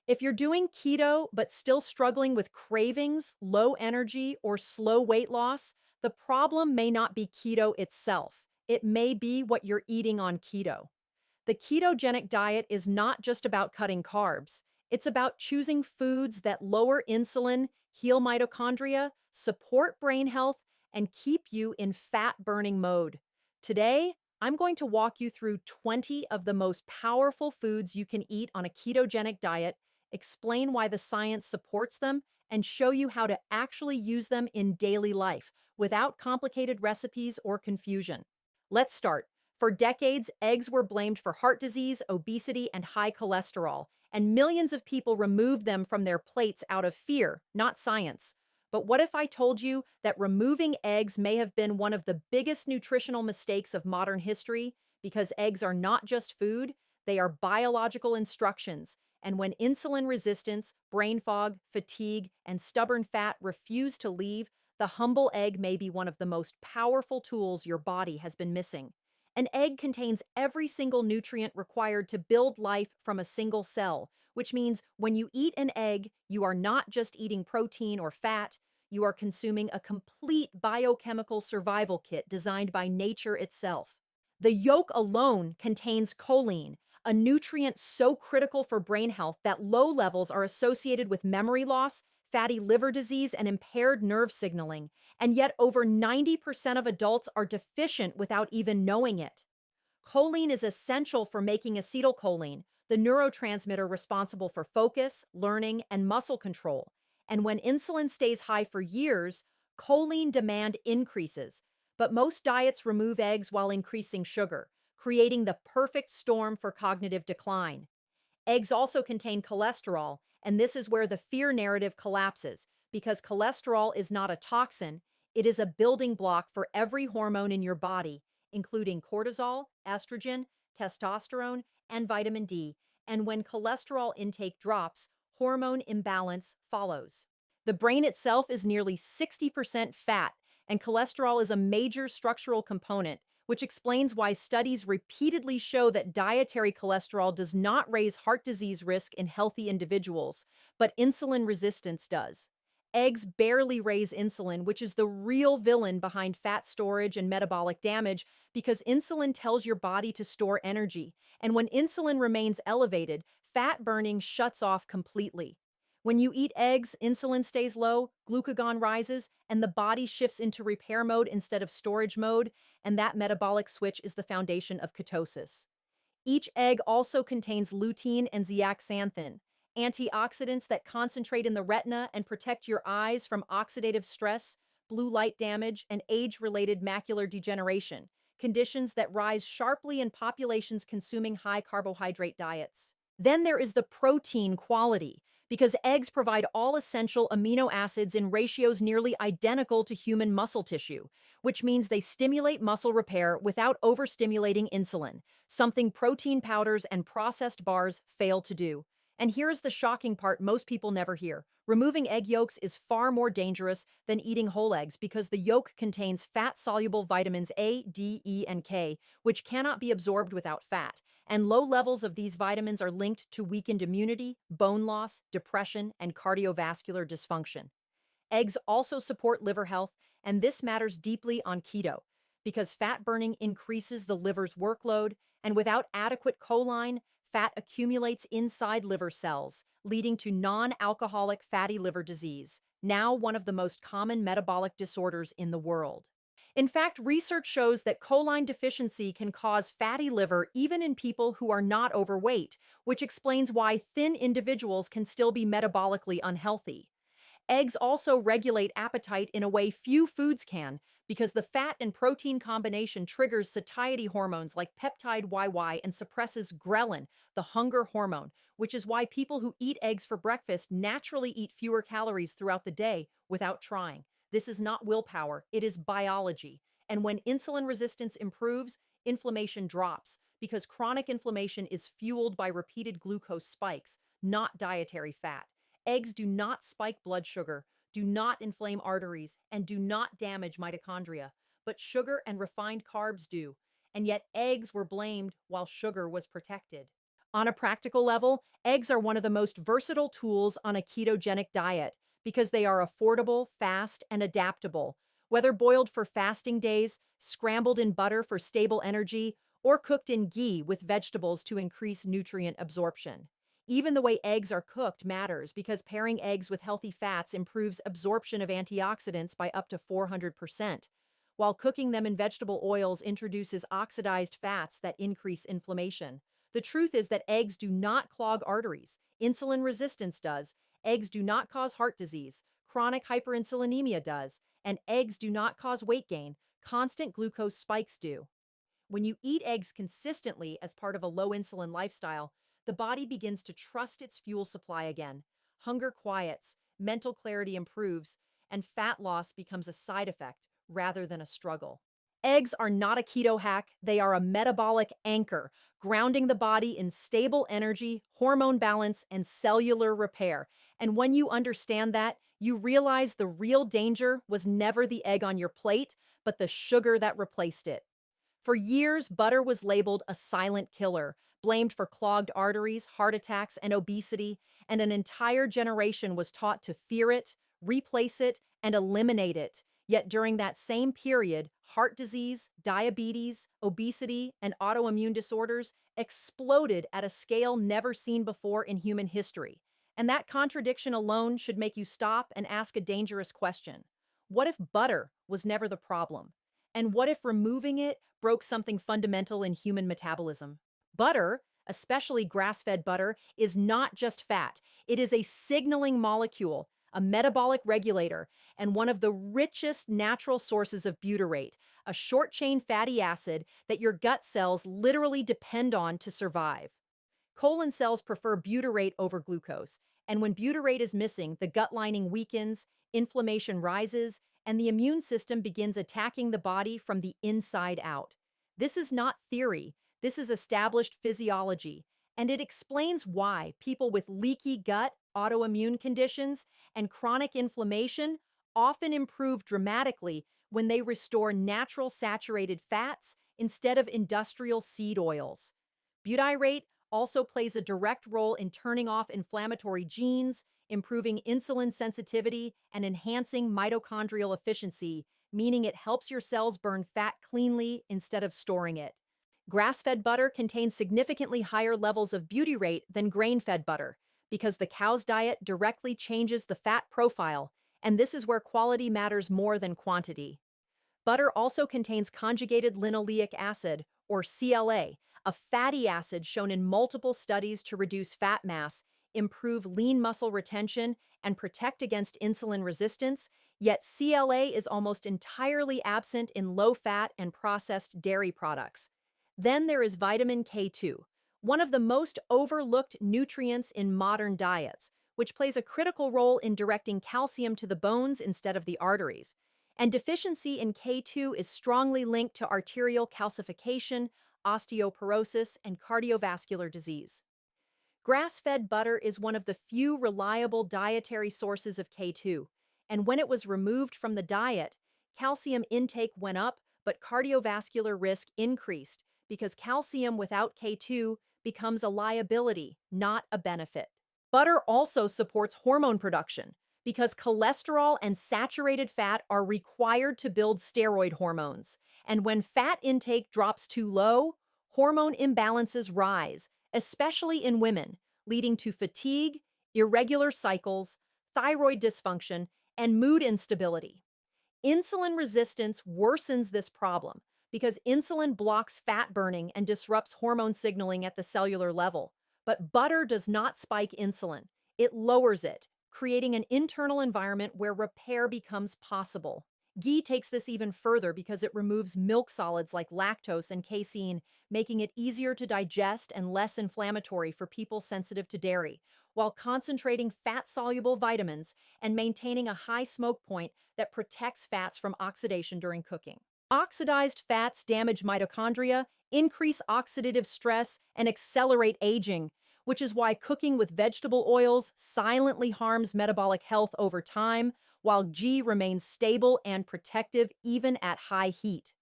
If you're doing keto but still struggling with cravings, low energy, or slow weight loss, the problem may not be keto itself. It may be what you're eating on keto. The ketogenic diet is not just about cutting carbs. It's about choosing foods that lower insulin, heal mitochondria, support brain health, and keep you in fat burning mode. Today, I'm going to walk you through 20 of the most powerful foods you can eat on a ketogenic diet, explain why the science supports them, and show you how to actually use them in daily life without complicated recipes or confusion. Let's start. For decades, eggs were blamed for heart disease, obesity, and high cholesterol, and millions of people removed them from their plates out of fear, not science. But what if I told you that removing eggs may have been one of the biggest nutritional mistakes of modern history? Because eggs are not just food, they are biological instructions. And when insulin resistance, brain fog, fatigue, and stubborn fat refuse to leave, the humble egg may be one of the most powerful tools your body has been missing. An egg contains every single nutrient required to build life from a single cell, which means when you eat an egg, you are not just eating protein or fat, you are consuming a complete biochemical survival kit designed by nature itself. The yolk alone contains choline, a nutrient so critical for brain health that low levels are associated with memory loss, fatty liver disease, and impaired nerve signaling. And yet, over 90% of adults are deficient without even knowing it. Choline is essential for making acetylcholine, the neurotransmitter responsible for focus, learning, and muscle control. And when insulin stays high for years, choline demand increases. But most diets remove eggs while increasing sugar, creating the perfect storm for cognitive decline. Eggs also contain cholesterol, and this is where the fear narrative collapses because cholesterol is not a toxin, it is a building block for every hormone in your body, including cortisol, estrogen, testosterone, and vitamin D. And when cholesterol intake drops, hormone imbalance follows. The brain itself is nearly 60% fat, and cholesterol is a major structural component, which explains why studies repeatedly show that dietary cholesterol does not raise heart disease risk in healthy individuals, but insulin resistance does. Eggs barely raise insulin, which is the real villain behind fat storage and metabolic damage because insulin tells your body to store energy, and when insulin remains elevated, fat burning shuts off completely. When you eat eggs, insulin stays low, glucagon rises, and the body shifts into repair mode instead of storage mode, and that metabolic switch is the foundation of ketosis. Each egg also contains lutein and zeaxanthin, antioxidants that concentrate in the retina and protect your eyes from oxidative stress, blue light damage, and age-related macular degeneration, conditions that rise sharply in populations consuming high carbohydrate diets. Then there is the protein quality, because eggs provide all essential amino acids in ratios nearly identical to human muscle tissue, which means they stimulate muscle repair without overstimulating insulin, something protein powders and processed bars fail to do. And here's the shocking part most people never hear. Removing egg yolks is far more dangerous than eating whole eggs because the yolk contains fat-soluble vitamins A, D, E, and K, which cannot be absorbed without fat. And low levels of these vitamins are linked to weakened immunity, bone loss, depression, and cardiovascular dysfunction. Eggs also support liver health, and this matters deeply on keto because fat burning increases the liver's workload, and without adequate choline, fat accumulates inside liver cells, leading to non-alcoholic fatty liver disease, now one of the most common metabolic disorders in the world. In fact, research shows that choline deficiency can cause fatty liver even in people who are not overweight, which explains why thin individuals can still be metabolically unhealthy. Eggs also regulate appetite in a way few foods can because the fat and protein combination triggers satiety hormones like peptide YY and suppresses ghrelin, the hunger hormone, which is why people who eat eggs for breakfast naturally eat fewer calories throughout the day without trying. This is not willpower, it is biology. And when insulin resistance improves, inflammation drops because chronic inflammation is fueled by repeated glucose spikes, not dietary fat. Eggs do not spike blood sugar, do not inflame arteries, and do not damage mitochondria, but sugar and refined carbs do. And yet eggs were blamed while sugar was protected. On a practical level, eggs are one of the most versatile tools on a ketogenic diet because they are affordable, fast, and adaptable. Whether boiled for fasting days, scrambled in butter for stable energy, or cooked in ghee with vegetables to increase nutrient absorption. Even the way eggs are cooked matters because pairing eggs with healthy fats improves absorption of antioxidants by up to 400%, while cooking them in vegetable oils introduces oxidized fats that increase inflammation. The truth is that eggs do not clog arteries. Insulin resistance does. Eggs do not cause heart disease. Chronic hyperinsulinemia does. And eggs do not cause weight gain. Constant glucose spikes do. When you eat eggs consistently as part of a low insulin lifestyle, the body begins to trust its fuel supply again. Hunger quiets, mental clarity improves, and fat loss becomes a side effect rather than a struggle. Eggs are not a keto hack, they are a metabolic anchor, grounding the body in stable energy, hormone balance, and cellular repair. And when you understand that, you realize the real danger was never the egg on your plate, but the sugar that replaced it. For years, butter was labeled a silent killer, blamed for clogged arteries, heart attacks, and obesity, and an entire generation was taught to fear it, replace it, and eliminate it. Yet during that same period, heart disease, diabetes, obesity, and autoimmune disorders exploded at a scale never seen before in human history. And that contradiction alone should make you stop and ask a dangerous question. What if butter was never the problem? And what if removing it broke something fundamental in human metabolism? Butter, especially grass fed butter, is not just fat. It is a signaling molecule, a metabolic regulator, and one of the richest natural sources of butyrate, a short chain fatty acid that your gut cells literally depend on to survive. Colon cells prefer butyrate over glucose, and when butyrate is missing, the gut lining weakens, inflammation rises, and the immune system begins attacking the body from the inside out. This is not theory, this is established physiology, and it explains why people with leaky gut, autoimmune conditions, and chronic inflammation often improve dramatically when they restore natural saturated fats instead of industrial seed oils. Butyrate also plays a direct role in turning off inflammatory genes, improving insulin sensitivity, and enhancing mitochondrial efficiency, meaning it helps your cells burn fat cleanly instead of storing it. Grass-fed butter contains significantly higher levels of butyrate than grain-fed butter because the cow's diet directly changes the fat profile, and this is where quality matters more than quantity. Butter also contains conjugated linoleic acid, or CLA, a fatty acid shown in multiple studies to reduce fat mass, improve lean muscle retention, and protect against insulin resistance, yet CLA is almost entirely absent in low-fat and processed dairy products. Then there is vitamin K2, one of the most overlooked nutrients in modern diets, which plays a critical role in directing calcium to the bones instead of the arteries. And deficiency in K2 is strongly linked to arterial calcification, osteoporosis, and cardiovascular disease. Grass-fed butter is one of the few reliable dietary sources of K2, and when it was removed from the diet, calcium intake went up, but cardiovascular risk increased because calcium without K2 becomes a liability, not a benefit. Butter also supports hormone production because cholesterol and saturated fat are required to build steroid hormones. And when fat intake drops too low, hormone imbalances rise, especially in women, leading to fatigue, irregular cycles, thyroid dysfunction, and mood instability. Insulin resistance worsens this problem because insulin blocks fat burning and disrupts hormone signaling at the cellular level. But butter does not spike insulin, it lowers it, creating an internal environment where repair becomes possible. Ghee takes this even further because it removes milk solids like lactose and casein, making it easier to digest and less inflammatory for people sensitive to dairy, while concentrating fat-soluble vitamins and maintaining a high smoke point that protects fats from oxidation during cooking. Oxidized fats damage mitochondria, increase oxidative stress, and accelerate aging, which is why cooking with vegetable oils silently harms metabolic health over time, while ghee remains stable and protective even at high heat.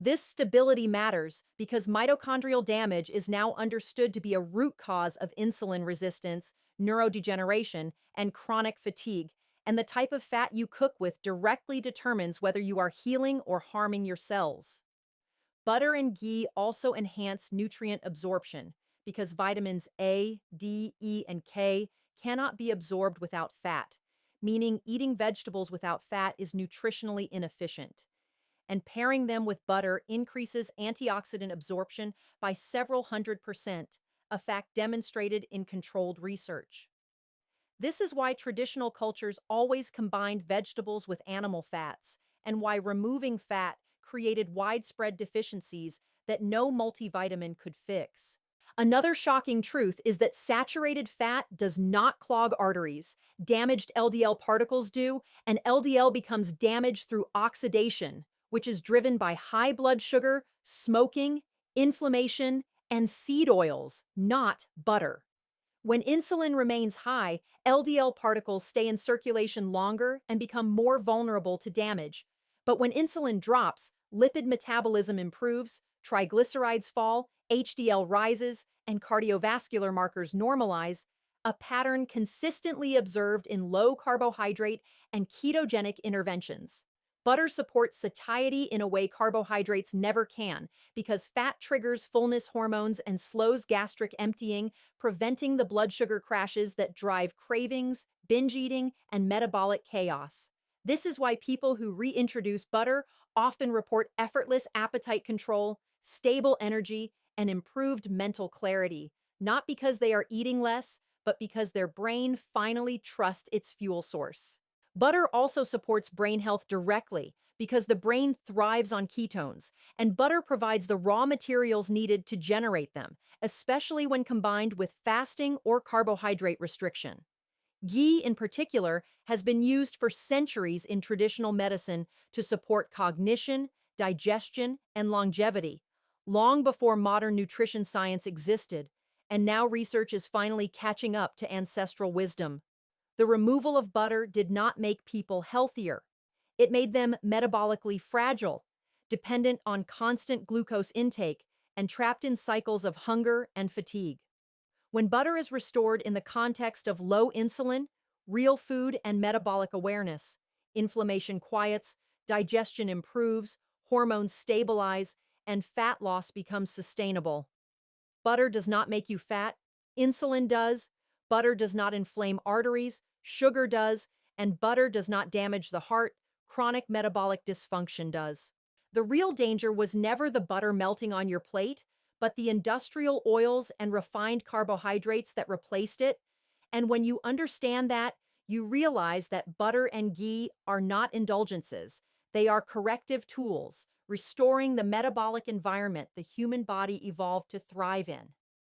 This stability matters because mitochondrial damage is now understood to be a root cause of insulin resistance, neurodegeneration, and chronic fatigue, and the type of fat you cook with directly determines whether you are healing or harming your cells. Butter and ghee also enhance nutrient absorption because vitamins A, D, E, and K cannot be absorbed without fat, meaning eating vegetables without fat is nutritionally inefficient. And pairing them with butter increases antioxidant absorption by several 100%, a fact demonstrated in controlled research. This is why traditional cultures always combined vegetables with animal fats, and why removing fat created widespread deficiencies that no multivitamin could fix. Another shocking truth is that saturated fat does not clog arteries. Damaged LDL particles do, and LDL becomes damaged through oxidation, which is driven by high blood sugar, smoking, inflammation, and seed oils, not butter. When insulin remains high, LDL particles stay in circulation longer and become more vulnerable to damage. But when insulin drops, lipid metabolism improves, triglycerides fall, HDL rises, and cardiovascular markers normalize, a pattern consistently observed in low carbohydrate and ketogenic interventions. Butter supports satiety in a way carbohydrates never can because fat triggers fullness hormones and slows gastric emptying, preventing the blood sugar crashes that drive cravings, binge eating, and metabolic chaos. This is why people who reintroduce butter often report effortless appetite control, stable energy, and improved mental clarity, not because they are eating less, but because their brain finally trusts its fuel source. Butter also supports brain health directly because the brain thrives on ketones, and butter provides the raw materials needed to generate them, especially when combined with fasting or carbohydrate restriction. Ghee, in particular, has been used for centuries in traditional medicine to support cognition, digestion, and longevity, long before modern nutrition science existed, and now research is finally catching up to ancestral wisdom. The removal of butter did not make people healthier. It made them metabolically fragile, dependent on constant glucose intake, and trapped in cycles of hunger and fatigue. When butter is restored in the context of low insulin, real food, and metabolic awareness, inflammation quiets, digestion improves, hormones stabilize, and fat loss becomes sustainable. Butter does not make you fat, insulin does. Butter does not inflame arteries, sugar does. And butter does not damage the heart, chronic metabolic dysfunction does. The real danger was never the butter melting on your plate, but the industrial oils and refined carbohydrates that replaced it. And when you understand that, you realize that butter and ghee are not indulgences. They are corrective tools, restoring the metabolic environment the human body evolved to thrive in.